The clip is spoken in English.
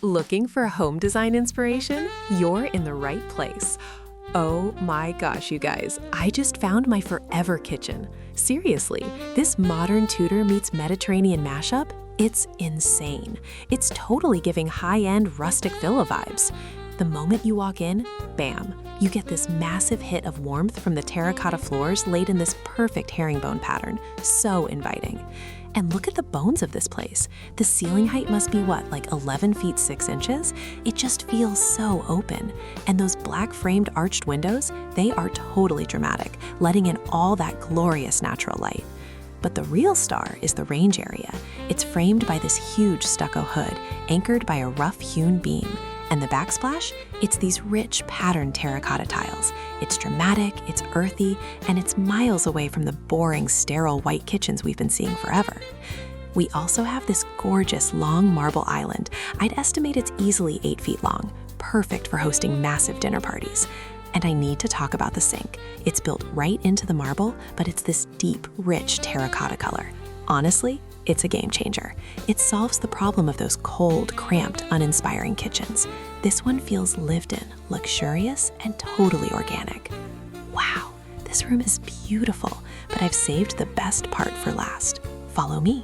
Looking for home design inspiration? You're in the right place. Oh my gosh, you guys, I just found my forever kitchen. Seriously, this modern Tudor meets Mediterranean mashup? It's insane. It's totally giving high-end rustic villa vibes. The moment you walk in, bam, you get this massive hit of warmth from the terracotta floors laid in this perfect herringbone pattern. So inviting. And look at the bones of this place. The ceiling height must be what, like 11 feet 6 inches? It just feels so open. And those black framed arched windows, they are totally dramatic, letting in all that glorious natural light. But the real star is the range area. It's framed by this huge stucco hood, anchored by a rough-hewn beam. And the backsplash? It's these rich patterned terracotta tiles. It's dramatic, it's earthy, and it's miles away from the boring, sterile white kitchens we've been seeing forever. We also have this gorgeous long marble island. I'd estimate it's easily 8 feet long, perfect for hosting massive dinner parties. And I need to talk about the sink. It's built right into the marble, but it's this deep, rich terracotta color. Honestly, it's a game changer. It solves the problem of those cold, cramped, uninspiring kitchens. This one feels lived in, luxurious, and totally organic. Wow, this room is beautiful, but I've saved the best part for last. Follow me.